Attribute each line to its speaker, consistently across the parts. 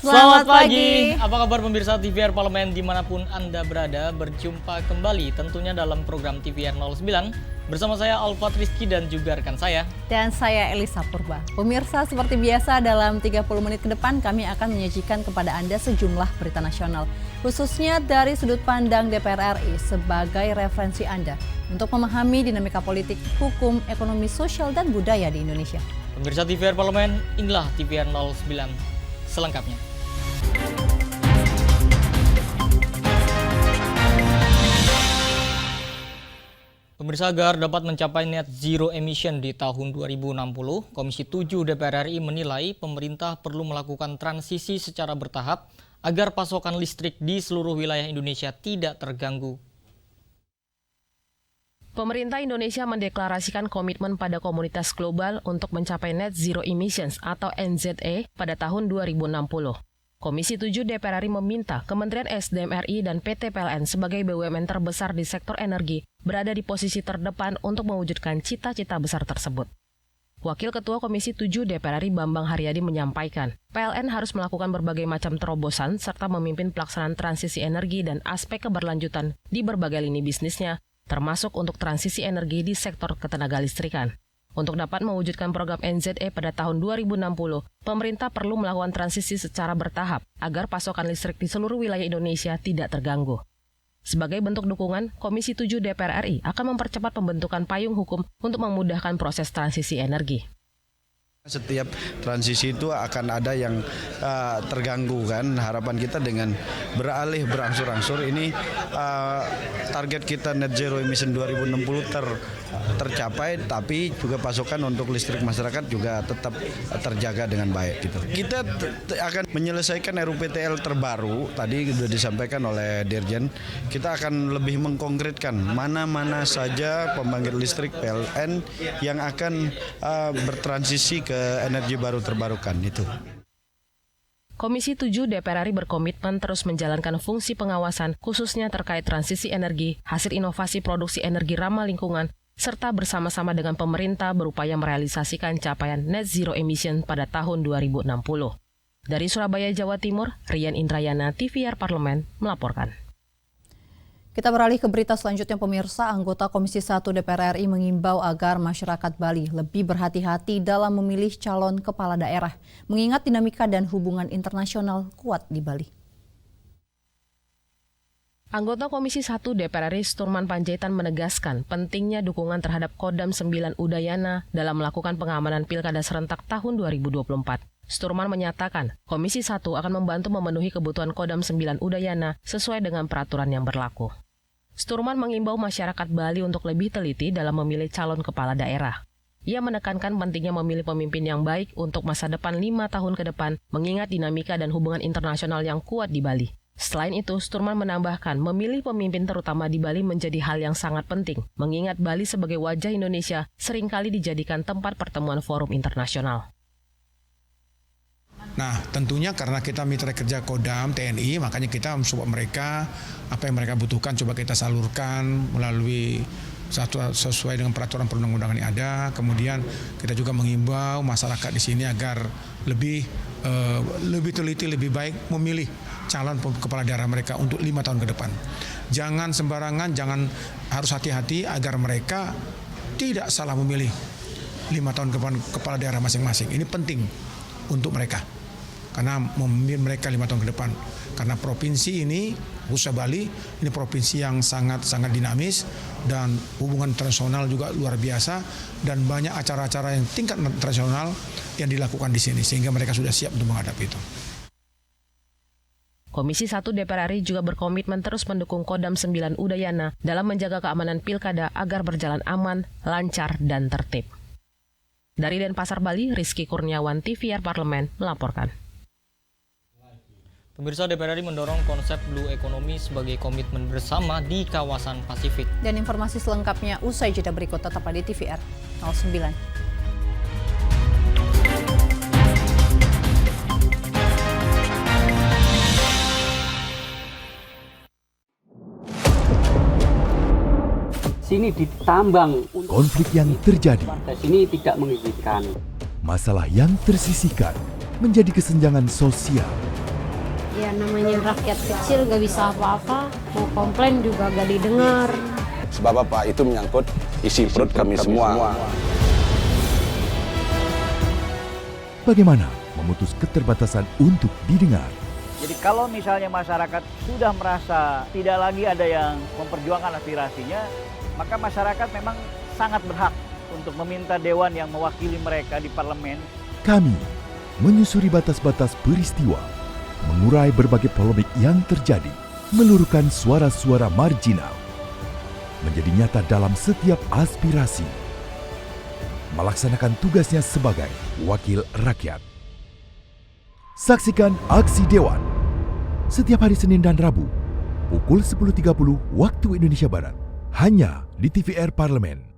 Speaker 1: Selamat pagi. Apa kabar pemirsa TVR Parlemen dimanapun Anda berada? Berjumpa kembali tentunya dalam program TVR 09 bersama saya Alfat Rizky dan juga rekan saya.
Speaker 2: Dan saya Elisa Purba. Pemirsa, seperti biasa dalam 30 menit ke depan kami akan menyajikan kepada Anda sejumlah berita nasional. Khususnya dari sudut pandang DPR RI sebagai referensi Anda untuk memahami dinamika politik, hukum, ekonomi, sosial, dan budaya di Indonesia.
Speaker 1: Pemirsa TVR Parlemen, inilah TVR 09 selengkapnya. Pemirsa, agar dapat mencapai net zero emission di tahun 2060, Komisi 7 DPR RI menilai pemerintah perlu melakukan transisi secara bertahap agar pasokan listrik di seluruh wilayah Indonesia tidak terganggu.
Speaker 3: Pemerintah Indonesia mendeklarasikan komitmen pada komunitas global untuk mencapai net zero emissions atau NZE pada tahun 2060. Komisi 7 DPR RI meminta Kementerian SDM RI dan PT PLN sebagai BUMN terbesar di sektor energi berada di posisi terdepan untuk mewujudkan cita-cita besar tersebut. Wakil Ketua Komisi 7 DPR RI Bambang Haryadi menyampaikan, PLN harus melakukan berbagai macam terobosan serta memimpin pelaksanaan transisi energi dan aspek keberlanjutan di berbagai lini bisnisnya, termasuk untuk transisi energi di sektor ketenagalistrikan. Untuk dapat mewujudkan program NZE pada tahun 2060, pemerintah perlu melakukan transisi secara bertahap agar pasokan listrik di seluruh wilayah Indonesia tidak terganggu. Sebagai bentuk dukungan, Komisi 7 DPR RI akan mempercepat pembentukan payung hukum untuk memudahkan proses transisi energi.
Speaker 4: Setiap transisi itu akan ada yang terganggu kan. Harapan kita dengan beralih berangsur-angsur ini target kita net zero emission 2060 tercapai, tapi juga pasokan untuk listrik masyarakat juga tetap terjaga dengan baik gitu. Kita akan menyelesaikan RUPTL terbaru, tadi sudah disampaikan oleh Dirjen. Kita akan lebih mengkonkretkan mana-mana saja pembangkit listrik PLN yang akan bertransisi ke energi baru terbarukan itu.
Speaker 3: Komisi 7 DPR RI berkomitmen terus menjalankan fungsi pengawasan khususnya terkait transisi energi, hasil inovasi produksi energi ramah lingkungan, serta bersama-sama dengan pemerintah berupaya merealisasikan capaian net zero emission pada tahun 2060. Dari Surabaya, Jawa Timur, Rian Indrayana, TVR Parlemen melaporkan.
Speaker 2: Kita beralih ke berita selanjutnya, pemirsa. Anggota Komisi 1 DPR RI mengimbau agar masyarakat Bali lebih berhati-hati dalam memilih calon kepala daerah, mengingat dinamika dan hubungan internasional kuat di Bali.
Speaker 3: Anggota Komisi 1 DPR RI Sturman Panjaitan menegaskan pentingnya dukungan terhadap Kodam 9 Udayana dalam melakukan pengamanan Pilkada serentak tahun 2024. Sturman menyatakan, Komisi 1 akan membantu memenuhi kebutuhan Kodam 9 Udayana sesuai dengan peraturan yang berlaku. Sturman mengimbau masyarakat Bali untuk lebih teliti dalam memilih calon kepala daerah. Ia menekankan pentingnya memilih pemimpin yang baik untuk masa depan 5 tahun ke depan, mengingat dinamika dan hubungan internasional yang kuat di Bali. Selain itu, Sturman menambahkan memilih pemimpin terutama di Bali menjadi hal yang sangat penting, mengingat Bali sebagai wajah Indonesia seringkali dijadikan tempat pertemuan forum internasional.
Speaker 5: Nah, tentunya karena kita mitra kerja Kodam TNI, makanya kita mensupport mereka, apa yang mereka butuhkan coba kita salurkan melalui sesuai dengan peraturan perundang-undangan yang ada. Kemudian kita juga mengimbau masyarakat di sini agar lebih teliti, lebih baik memilih calon kepala daerah mereka untuk 5 tahun ke depan. Jangan sembarangan, jangan, harus hati-hati agar mereka tidak salah memilih 5 tahun ke depan kepala daerah masing-masing. Ini penting untuk mereka. Karena memimpin mereka 5 tahun ke depan. Karena provinsi ini, khususnya Bali, ini provinsi yang sangat-sangat dinamis dan hubungan internasional juga luar biasa dan banyak acara-acara yang tingkat internasional yang dilakukan di sini sehingga mereka sudah siap untuk menghadapi itu.
Speaker 3: Komisi 1 DPR RI juga berkomitmen terus mendukung Kodam 9 Udayana dalam menjaga keamanan Pilkada agar berjalan aman, lancar, dan tertib. Dari Denpasar, Bali, Rizky Kurniawan, TVR Parlemen melaporkan.
Speaker 1: Pemirsa, DPR RI mendorong konsep Blue Economy sebagai komitmen bersama di kawasan Pasifik.
Speaker 2: Dan informasi selengkapnya usai jeda berikut, tetap di TVR 09.
Speaker 6: Sini ditambang.
Speaker 7: Konflik yang terjadi,
Speaker 6: Warga sini tidak mengizinkan.
Speaker 7: masalah yang tersisihkan menjadi kesenjangan sosial. Ya namanya rakyat kecil gak bisa apa-apa, mau komplain juga gak didengar.
Speaker 8: Sebab apa? Itu menyangkut isi perut kami semua.
Speaker 9: Bagaimana memutus keterbatasan untuk didengar?
Speaker 10: Jadi kalau misalnya masyarakat sudah merasa tidak lagi ada yang memperjuangkan aspirasinya, maka masyarakat memang sangat berhak untuk meminta dewan yang mewakili mereka di parlemen.
Speaker 9: Kami menyusuri batas-batas peristiwa, mengurai berbagai polemik yang terjadi, meluruhkan suara-suara marginal, menjadi nyata dalam setiap aspirasi, melaksanakan tugasnya sebagai wakil rakyat. Saksikan Aksi Dewan setiap hari Senin dan Rabu pukul 10.30 waktu Indonesia Barat hanya di TVR Parlemen.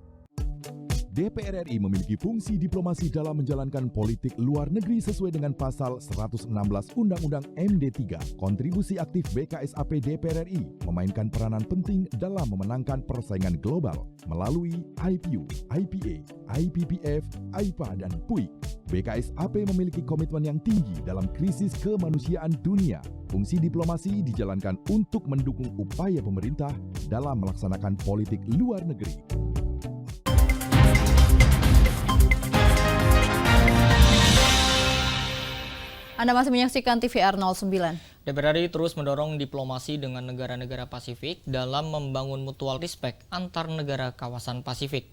Speaker 9: DPR RI memiliki fungsi diplomasi dalam menjalankan politik luar negeri sesuai dengan pasal 116 Undang-Undang MD3. Kontribusi aktif BKSAP DPR RI memainkan peranan penting dalam memenangkan persaingan global melalui IPU, IPA, IPPF, IPA, dan PUIK. BKSAP memiliki komitmen yang tinggi dalam krisis kemanusiaan dunia. Fungsi diplomasi dijalankan untuk mendukung upaya pemerintah dalam melaksanakan politik luar negeri.
Speaker 2: Anda masih menyaksikan TVR 09.
Speaker 1: DPR RI terus mendorong diplomasi dengan negara-negara Pasifik dalam membangun mutual respect antar negara kawasan Pasifik.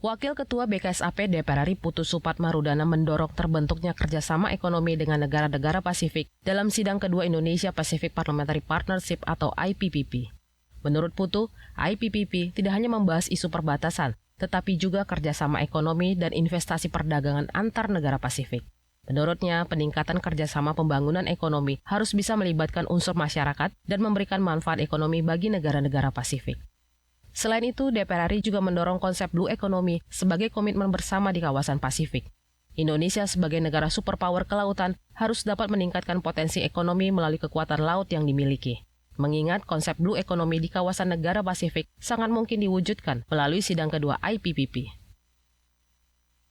Speaker 3: Wakil Ketua BKSAP DPR RI Putu Supatmarudana mendorong terbentuknya kerjasama ekonomi dengan negara-negara Pasifik dalam sidang kedua Indonesia Pacific Parliamentary Partnership atau IPPP. Menurut Putu, IPPP tidak hanya membahas isu perbatasan, tetapi juga kerjasama ekonomi dan investasi perdagangan antar negara Pasifik. Menurutnya, peningkatan kerjasama pembangunan ekonomi harus bisa melibatkan unsur masyarakat dan memberikan manfaat ekonomi bagi negara-negara Pasifik. Selain itu, DPR RI juga mendorong konsep Blue Economy sebagai komitmen bersama di kawasan Pasifik. Indonesia sebagai negara superpower kelautan harus dapat meningkatkan potensi ekonomi melalui kekuatan laut yang dimiliki. Mengingat konsep Blue Economy di kawasan negara Pasifik sangat mungkin diwujudkan melalui sidang kedua IPPP.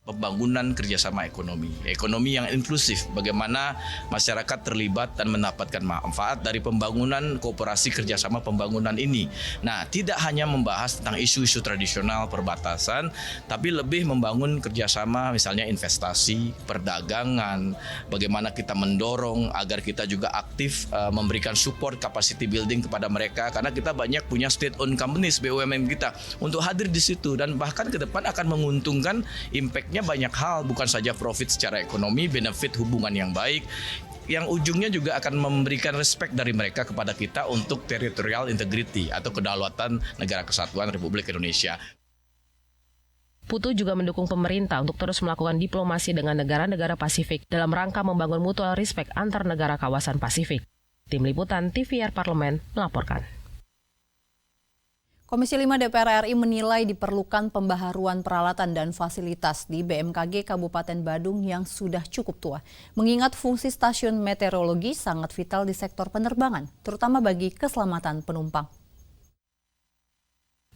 Speaker 11: Pembangunan kerjasama ekonomi yang inklusif, bagaimana masyarakat terlibat dan mendapatkan manfaat dari pembangunan kooperasi kerjasama pembangunan ini. Nah, tidak hanya membahas tentang isu-isu tradisional perbatasan, tapi lebih membangun kerjasama misalnya investasi, perdagangan, bagaimana kita mendorong agar kita juga aktif memberikan support capacity building kepada mereka, karena kita banyak punya state-owned companies, BUMN kita, untuk hadir di situ dan bahkan ke depan akan menguntungkan impact banyak hal, bukan saja profit secara ekonomi, benefit hubungan yang baik, yang ujungnya juga akan memberikan respect dari mereka kepada kita untuk territorial integrity atau kedaulatan negara kesatuan Republik Indonesia.
Speaker 3: Putu juga mendukung pemerintah untuk terus melakukan diplomasi dengan negara-negara Pasifik dalam rangka membangun mutual respect antar negara kawasan Pasifik. Tim Liputan TVR Parlemen melaporkan.
Speaker 2: Komisi 5 DPR RI menilai diperlukan pembaharuan peralatan dan fasilitas di BMKG Kabupaten Badung yang sudah cukup tua. Mengingat fungsi stasiun meteorologi sangat vital di sektor penerbangan, terutama bagi keselamatan penumpang.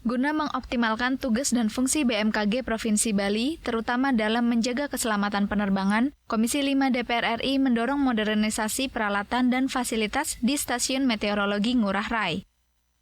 Speaker 12: Guna mengoptimalkan tugas dan fungsi BMKG Provinsi Bali, terutama dalam menjaga keselamatan penerbangan, Komisi 5 DPR RI mendorong modernisasi peralatan dan fasilitas di stasiun meteorologi Ngurah Rai.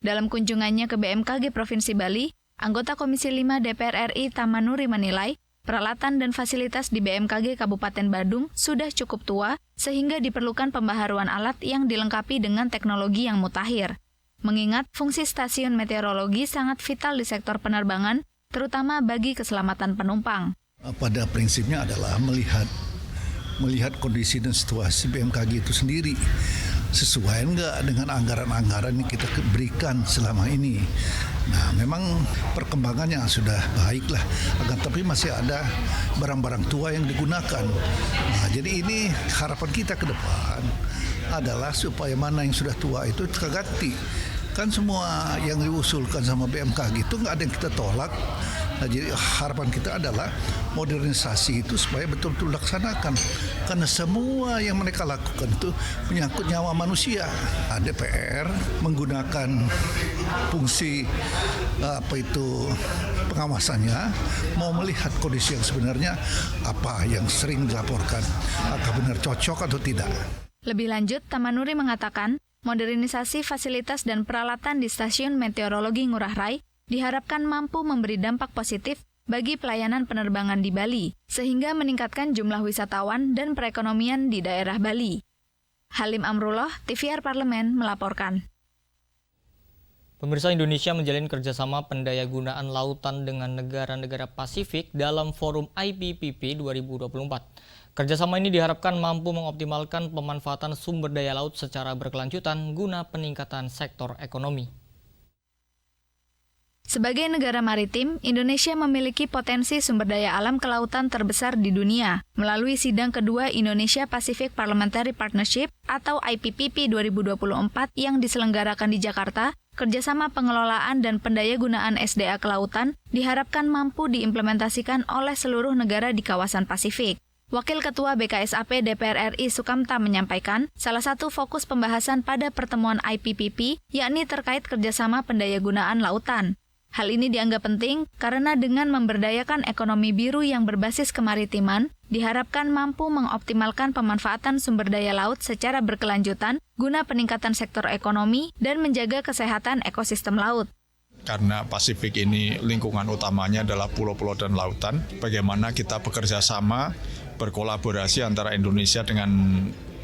Speaker 12: Dalam kunjungannya ke BMKG Provinsi Bali, anggota Komisi 5 DPR RI Tamanuri menilai peralatan dan fasilitas di BMKG Kabupaten Badung sudah cukup tua sehingga diperlukan pembaharuan alat yang dilengkapi dengan teknologi yang mutakhir. Mengingat fungsi stasiun meteorologi sangat vital di sektor penerbangan, terutama bagi keselamatan penumpang.
Speaker 13: Pada prinsipnya adalah melihat kondisi dan situasi BMKG itu sendiri. Sesuai enggak dengan anggaran-anggaran yang kita berikan selama ini. Nah, memang perkembangannya sudah baik lah, akan tapi masih ada barang-barang tua yang digunakan. Nah, jadi ini harapan kita ke depan adalah supaya mana yang sudah tua itu terganti. Kan semua yang diusulkan sama BMKG itu nggak ada yang kita tolak. Nah, jadi harapan kita adalah modernisasi itu supaya betul-betul dilaksanakan, karena semua yang mereka lakukan itu menyangkut nyawa manusia. DPR menggunakan fungsi pengawasannya, mau melihat kondisi yang sebenarnya apa yang sering dilaporkan, apakah benar cocok atau tidak.
Speaker 12: Lebih lanjut, Tamanuri mengatakan, modernisasi fasilitas dan peralatan di stasiun meteorologi Ngurah Rai diharapkan mampu memberi dampak positif bagi pelayanan penerbangan di Bali, sehingga meningkatkan jumlah wisatawan dan perekonomian di daerah Bali. Halim Amrullah, TVR Parlemen, melaporkan.
Speaker 1: Pemirsa, Indonesia menjalin kerjasama pendayagunaan lautan dengan negara-negara Pasifik dalam Forum IPPP 2024. Kerjasama ini diharapkan mampu mengoptimalkan pemanfaatan sumber daya laut secara berkelanjutan guna peningkatan sektor ekonomi.
Speaker 12: Sebagai negara maritim, Indonesia memiliki potensi sumber daya alam kelautan terbesar di dunia. Melalui sidang kedua Indonesia Pacific Parliamentary Partnership atau IPPP 2024 yang diselenggarakan di Jakarta, kerjasama pengelolaan dan pendayagunaan SDA kelautan diharapkan mampu diimplementasikan oleh seluruh negara di kawasan Pasifik. Wakil Ketua BKSAP DPR RI Sukamta menyampaikan, salah satu fokus pembahasan pada pertemuan IPPP yakni terkait kerjasama pendayagunaan lautan. Hal ini dianggap penting karena dengan memberdayakan ekonomi biru yang berbasis kemaritiman, diharapkan mampu mengoptimalkan pemanfaatan sumber daya laut secara berkelanjutan guna peningkatan sektor ekonomi dan menjaga kesehatan ekosistem laut.
Speaker 14: Karena Pasifik ini lingkungan utamanya adalah pulau-pulau dan lautan, bagaimana kita bekerja sama, berkolaborasi antara Indonesia dengan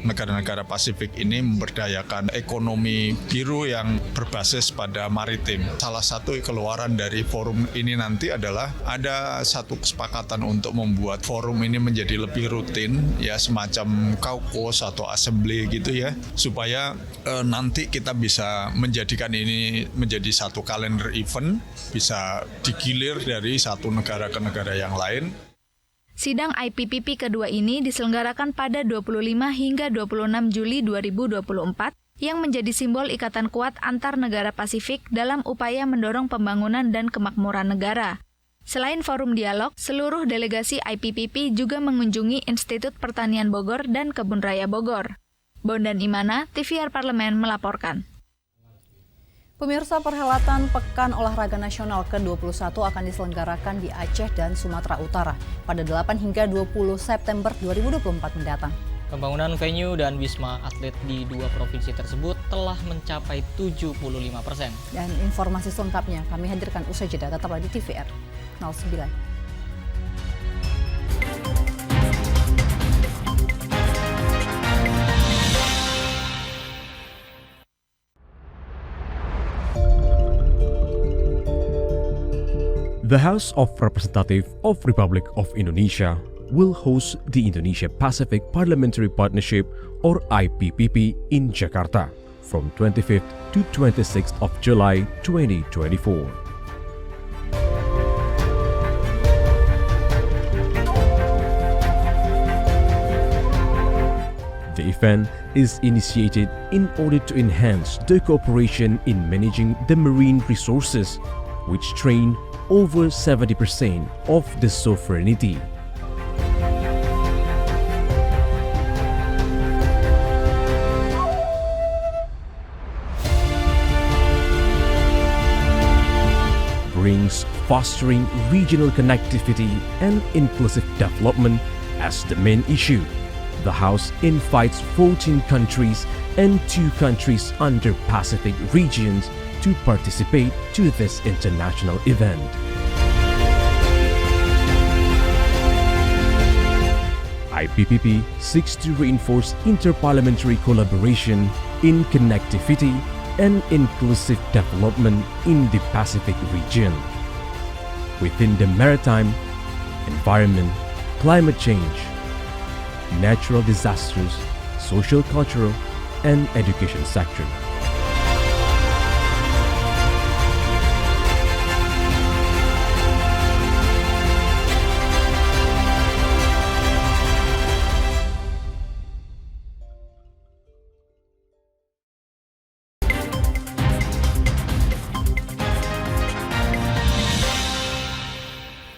Speaker 14: negara-negara Pasifik ini memberdayakan ekonomi biru yang berbasis pada maritim. Salah satu keluaran dari forum ini nanti adalah ada satu kesepakatan untuk membuat forum ini menjadi lebih rutin, ya semacam caucus atau assembly gitu ya, supaya nanti kita bisa menjadikan ini menjadi satu kalender event, bisa digilir dari satu negara ke negara yang lain.
Speaker 12: Sidang IPPP kedua ini diselenggarakan pada 25 hingga 26 Juli 2024 yang menjadi simbol ikatan kuat antar negara Pasifik dalam upaya mendorong pembangunan dan kemakmuran negara. Selain forum dialog, seluruh delegasi IPPP juga mengunjungi Institut Pertanian Bogor dan Kebun Raya Bogor. Bondan Imana, TVR Parlemen melaporkan.
Speaker 2: Pemirsa, perhelatan Pekan Olahraga Nasional ke-21 akan diselenggarakan di Aceh dan Sumatera Utara pada 8 hingga 20 September 2024 mendatang.
Speaker 1: Pembangunan venue dan wisma atlet di dua provinsi tersebut telah mencapai 75%.
Speaker 2: Dan informasi selengkapnya kami hadirkan usai jeda, tetaplah di TVR 09.
Speaker 15: The House of Representatives of Republic of Indonesia will host the Indonesia Pacific Parliamentary Partnership or IPPP in Jakarta from 25th to 26th of July 2024. The event is initiated in order to enhance the cooperation in managing the marine resources, which drain over 70% of the sovereignty. Brings fostering regional connectivity and inclusive development as the main issue. The House invites 14 countries and 2 countries under Pacific regions to participate to this international event. IPPP seeks to reinforce interparliamentary collaboration in connectivity and inclusive development in the Pacific region. Within the maritime, environment, climate change, natural disasters, social, cultural, and education sector.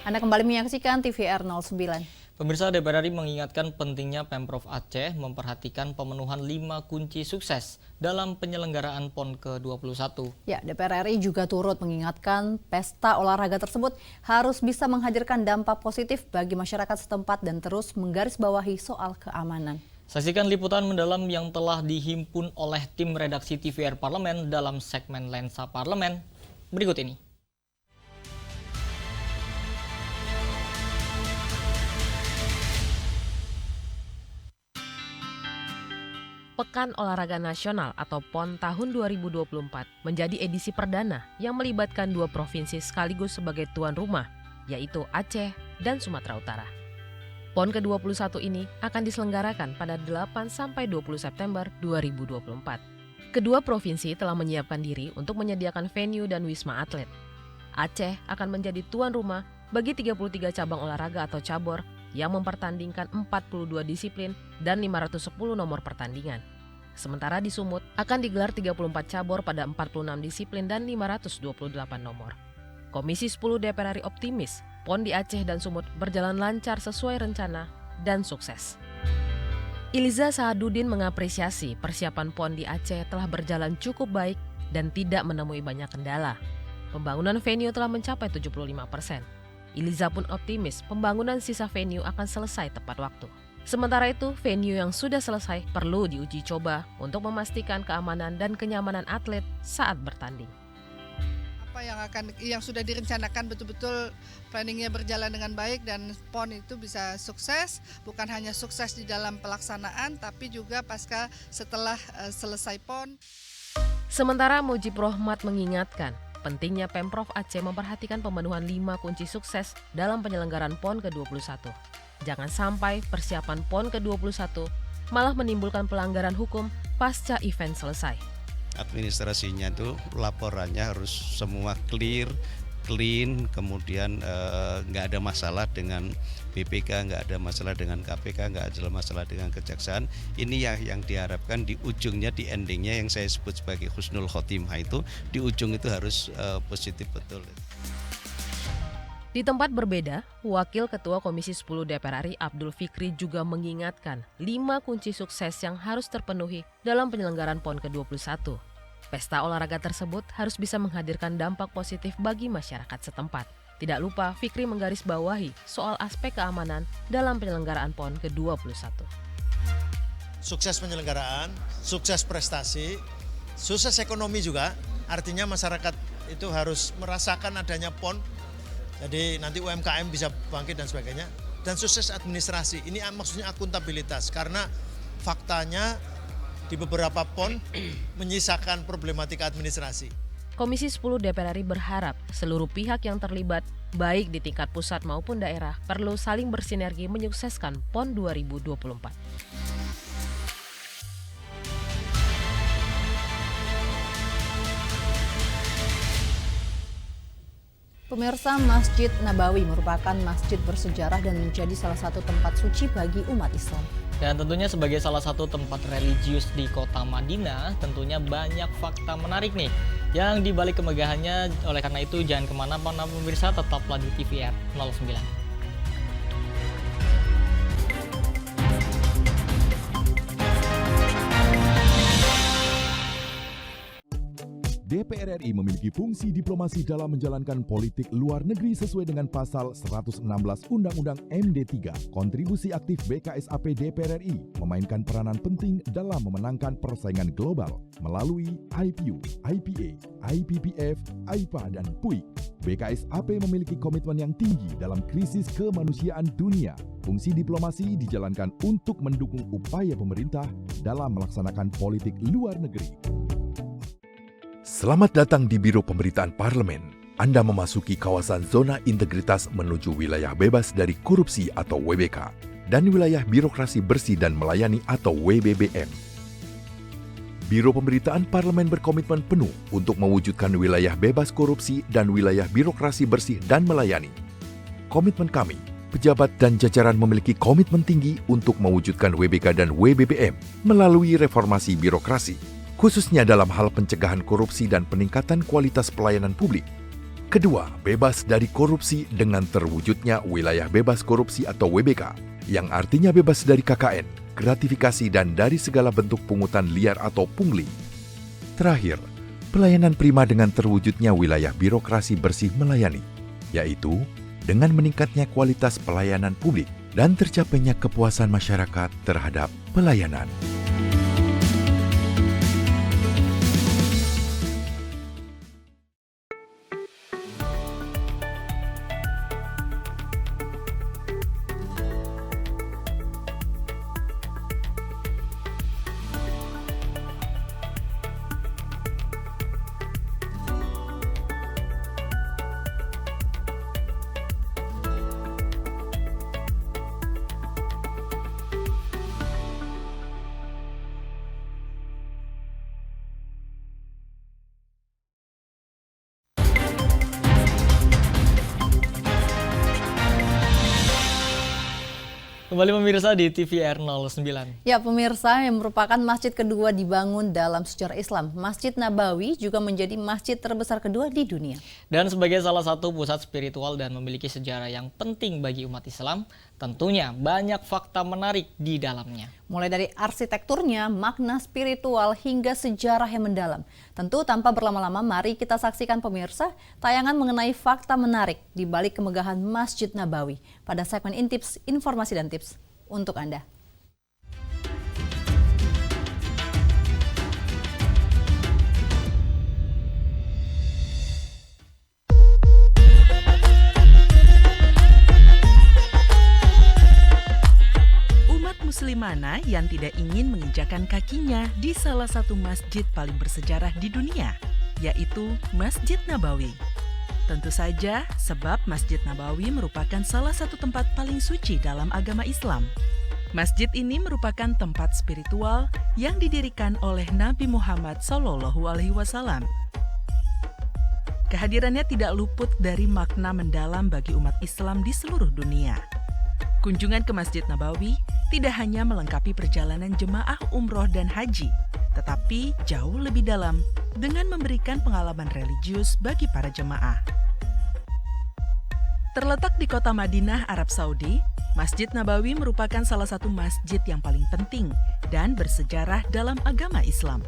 Speaker 2: Anda kembali menyaksikan TVR 09.
Speaker 1: Pemirsa, DPR RI mengingatkan pentingnya Pemprov Aceh memperhatikan pemenuhan 5 kunci sukses dalam penyelenggaraan PON ke-21.
Speaker 2: Ya, DPR RI juga turut mengingatkan pesta olahraga tersebut harus bisa menghadirkan dampak positif bagi masyarakat setempat dan terus menggarisbawahi soal keamanan.
Speaker 1: Saksikan liputan mendalam yang telah dihimpun oleh tim redaksi TVR Parlemen dalam segmen Lensa Parlemen berikut ini.
Speaker 3: Pekan Olahraga Nasional atau PON tahun 2024 menjadi edisi perdana yang melibatkan 2 provinsi sekaligus sebagai tuan rumah, yaitu Aceh dan Sumatera Utara. PON ke-21 ini akan diselenggarakan pada 8-20 September 2024. Kedua provinsi telah menyiapkan diri untuk menyediakan venue dan wisma atlet. Aceh akan menjadi tuan rumah bagi 33 cabang olahraga atau cabur yang mempertandingkan 42 disiplin dan 510 nomor pertandingan. Sementara di Sumut akan digelar 34 cabur pada 46 disiplin dan 528 nomor. Komisi 10 DPR RI optimis PON di Aceh dan Sumut berjalan lancar sesuai rencana dan sukses. Iliza Sahadudin mengapresiasi persiapan PON di Aceh telah berjalan cukup baik dan tidak menemui banyak kendala. Pembangunan venue telah mencapai 75%. Iliza pun optimis pembangunan sisa venue akan selesai tepat waktu. Sementara itu, venue yang sudah selesai perlu diuji coba untuk memastikan keamanan dan kenyamanan atlet saat bertanding.
Speaker 16: Apa yang sudah direncanakan betul-betul planningnya berjalan dengan baik dan PON itu bisa sukses, bukan hanya sukses di dalam pelaksanaan tapi juga pasca setelah selesai PON.
Speaker 3: Sementara Mujib Rohmat mengingatkan pentingnya Pemprov Aceh memperhatikan pemenuhan 5 kunci sukses dalam penyelenggaraan PON ke-21. Jangan sampai persiapan PON ke-21 malah menimbulkan pelanggaran hukum pasca event selesai.
Speaker 17: Administrasinya itu laporannya harus semua clean, kemudian nggak ada masalah dengan BPK, nggak ada masalah dengan KPK, nggak ada masalah dengan Kejaksaan. Ini yang diharapkan di ujungnya, di endingnya yang saya sebut sebagai husnul khotimah itu, di ujung itu harus positif betul.
Speaker 3: Di tempat berbeda, Wakil Ketua Komisi 10 DPR RI Abdul Fikri juga mengingatkan 5 kunci sukses yang harus terpenuhi dalam penyelenggaraan PON ke-21. Pesta olahraga tersebut harus bisa menghadirkan dampak positif bagi masyarakat setempat. Tidak lupa, Fikri menggarisbawahi soal aspek keamanan dalam penyelenggaraan PON ke-21.
Speaker 18: Sukses penyelenggaraan, sukses prestasi, sukses ekonomi juga, artinya masyarakat itu harus merasakan adanya PON. Jadi nanti UMKM bisa bangkit dan sebagainya. Dan sukses administrasi, ini maksudnya akuntabilitas. Karena faktanya di beberapa PON menyisakan problematika administrasi.
Speaker 3: Komisi 10 DPR RI berharap seluruh pihak yang terlibat, baik di tingkat pusat maupun daerah, perlu saling bersinergi menyukseskan PON 2024.
Speaker 2: Pemirsa, Masjid Nabawi merupakan masjid bersejarah dan menjadi salah satu tempat suci bagi umat Islam.
Speaker 1: Dan tentunya sebagai salah satu tempat religius di kota Madinah, tentunya banyak fakta menarik nih yang dibalik kemegahannya. Oleh karena itu jangan kemana-mana pemirsa, tetaplah di TVR 09.
Speaker 9: DPR RI memiliki fungsi diplomasi dalam menjalankan politik luar negeri sesuai dengan pasal 116 Undang-Undang MD3. Kontribusi aktif BKSAP DPR RI memainkan peranan penting dalam memenangkan persaingan global melalui IPU, IPA, IPPF, AIPA, dan PUIK. BKSAP memiliki komitmen yang tinggi dalam krisis kemanusiaan dunia. Fungsi diplomasi dijalankan untuk mendukung upaya pemerintah dalam melaksanakan politik luar negeri. Selamat datang di Biro Pemberitaan Parlemen. Anda memasuki kawasan zona integritas menuju wilayah bebas dari korupsi atau WBK dan wilayah birokrasi bersih dan melayani atau WBBM. Biro Pemberitaan Parlemen berkomitmen penuh untuk mewujudkan wilayah bebas korupsi dan wilayah birokrasi bersih dan melayani. Komitmen kami, pejabat dan jajaran memiliki komitmen tinggi untuk mewujudkan WBK dan WBBM melalui reformasi birokrasi, khususnya dalam hal pencegahan korupsi dan peningkatan kualitas pelayanan publik. Kedua, bebas dari korupsi dengan terwujudnya wilayah bebas korupsi atau WBK, yang artinya bebas dari KKN, gratifikasi dan dari segala bentuk pungutan liar atau pungli. Terakhir, pelayanan prima dengan terwujudnya wilayah birokrasi bersih melayani, yaitu dengan meningkatnya kualitas pelayanan publik dan tercapainya kepuasan masyarakat terhadap pelayanan.
Speaker 1: Kembali pemirsa di TVR 09.
Speaker 2: Ya pemirsa, yang merupakan masjid kedua dibangun dalam sejarah Islam, Masjid Nabawi juga menjadi masjid terbesar kedua di dunia.
Speaker 1: Dan sebagai salah satu pusat spiritual dan memiliki sejarah yang penting bagi umat Islam, tentunya banyak fakta menarik di dalamnya.
Speaker 2: Mulai dari arsitekturnya, makna spiritual hingga sejarah yang mendalam. Tentu tanpa berlama-lama, mari kita saksikan pemirsa tayangan mengenai fakta menarik di balik kemegahan Masjid Nabawi pada segmen Intips, informasi dan tips untuk Anda.
Speaker 19: Muslim mana yang tidak ingin menginjakan kakinya di salah satu masjid paling bersejarah di dunia, yaitu Masjid Nabawi. Tentu saja, sebab Masjid Nabawi merupakan salah satu tempat paling suci dalam agama Islam. Masjid ini merupakan tempat spiritual yang didirikan oleh Nabi Muhammad SAW. Kehadirannya tidak luput dari makna mendalam bagi umat Islam di seluruh dunia. Kunjungan ke Masjid Nabawi tidak hanya melengkapi perjalanan jemaah umroh dan haji, tetapi jauh lebih dalam dengan memberikan pengalaman religius bagi para jemaah. Terletak di kota Madinah, Arab Saudi, Masjid Nabawi merupakan salah satu masjid yang paling penting dan bersejarah dalam agama Islam.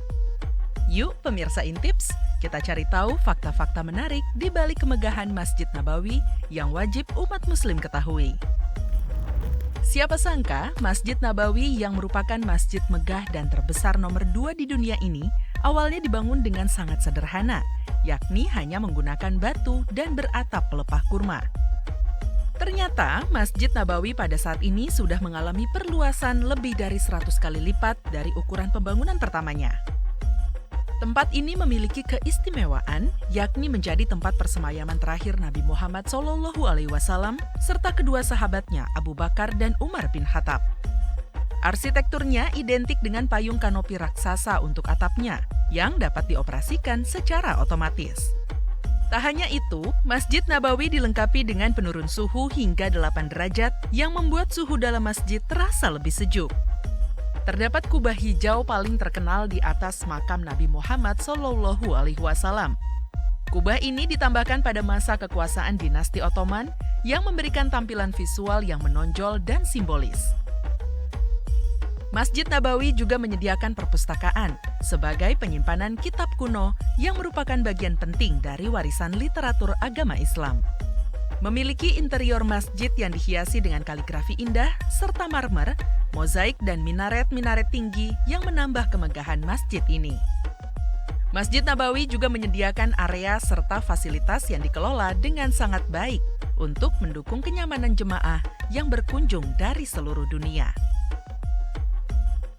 Speaker 19: Yuk pemirsa Intips, kita cari tahu fakta-fakta menarik di balik kemegahan Masjid Nabawi yang wajib umat Muslim ketahui. Siapa sangka Masjid Nabawi yang merupakan masjid megah dan terbesar nomor 2 di dunia ini awalnya dibangun dengan sangat sederhana, yakni hanya menggunakan batu dan beratap pelepah kurma. Ternyata Masjid Nabawi pada saat ini sudah mengalami perluasan lebih dari 100 kali lipat dari ukuran pembangunan pertamanya. Tempat ini memiliki keistimewaan, yakni menjadi tempat persemayaman terakhir Nabi Muhammad SAW serta kedua sahabatnya Abu Bakar dan Umar bin Khattab. Arsitekturnya identik dengan payung kanopi raksasa untuk atapnya yang dapat dioperasikan secara otomatis. Tak hanya itu, Masjid Nabawi dilengkapi dengan penurun suhu hingga 8 derajat yang membuat suhu dalam masjid terasa lebih sejuk. Terdapat kubah hijau paling terkenal di atas makam Nabi Muhammad SAW. Kubah ini ditambahkan pada masa kekuasaan dinasti Ottoman yang memberikan tampilan visual yang menonjol dan simbolis. Masjid Nabawi juga menyediakan perpustakaan sebagai penyimpanan kitab kuno yang merupakan bagian penting dari warisan literatur agama Islam. Memiliki interior masjid yang dihiasi dengan kaligrafi indah serta marmer, mozaik dan minaret-minaret tinggi yang menambah kemegahan masjid ini. Masjid Nabawi juga menyediakan area serta fasilitas yang dikelola dengan sangat baik untuk mendukung kenyamanan jemaah yang berkunjung dari seluruh dunia.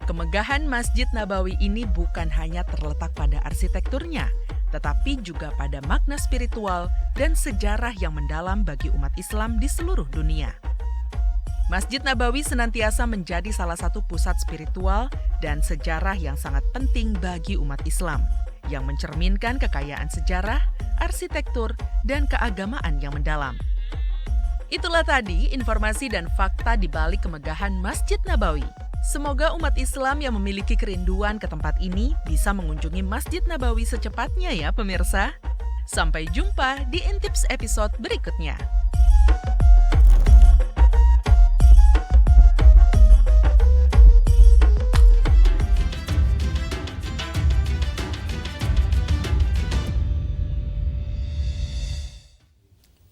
Speaker 19: Kemegahan Masjid Nabawi ini bukan hanya terletak pada arsitekturnya, tetapi juga pada makna spiritual dan sejarah yang mendalam bagi umat Islam di seluruh dunia. Masjid Nabawi senantiasa menjadi salah satu pusat spiritual dan sejarah yang sangat penting bagi umat Islam, yang mencerminkan kekayaan sejarah, arsitektur, dan keagamaan yang mendalam. Itulah tadi informasi dan fakta di balik kemegahan Masjid Nabawi. Semoga umat Islam yang memiliki kerinduan ke tempat ini bisa mengunjungi Masjid Nabawi secepatnya ya pemirsa. Sampai jumpa di Intips episode berikutnya.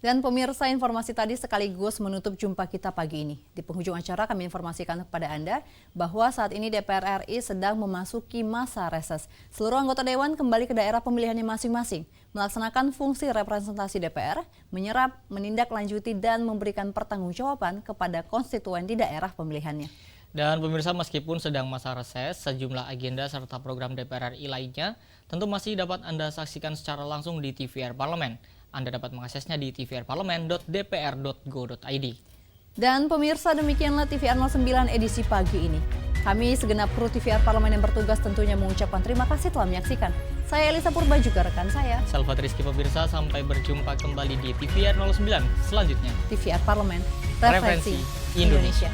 Speaker 2: Dan pemirsa, informasi tadi sekaligus menutup jumpa kita pagi ini. Di penghujung acara kami informasikan kepada Anda bahwa saat ini DPR RI sedang memasuki masa reses. Seluruh anggota Dewan kembali ke daerah pemilihannya masing-masing, melaksanakan fungsi representasi DPR, menyerap, menindaklanjuti, dan memberikan pertanggungjawaban kepada konstituen di daerah pemilihannya.
Speaker 1: Dan pemirsa, meskipun sedang masa reses, sejumlah agenda serta program DPR RI lainnya tentu masih dapat Anda saksikan secara langsung di TVR Parlemen. Anda dapat mengaksesnya di tvrparlemen.dpr.go.id.
Speaker 2: Dan pemirsa, demikianlah TVR 09 edisi pagi ini. Kami segenap kru TVR Parlemen yang bertugas tentunya mengucapkan terima kasih telah menyaksikan. Saya Elisa Purba, juga rekan saya
Speaker 1: Salvat Rizky. Pemirsa, sampai berjumpa kembali di TVR 09 selanjutnya.
Speaker 2: TVR Parlemen, referensi Indonesia.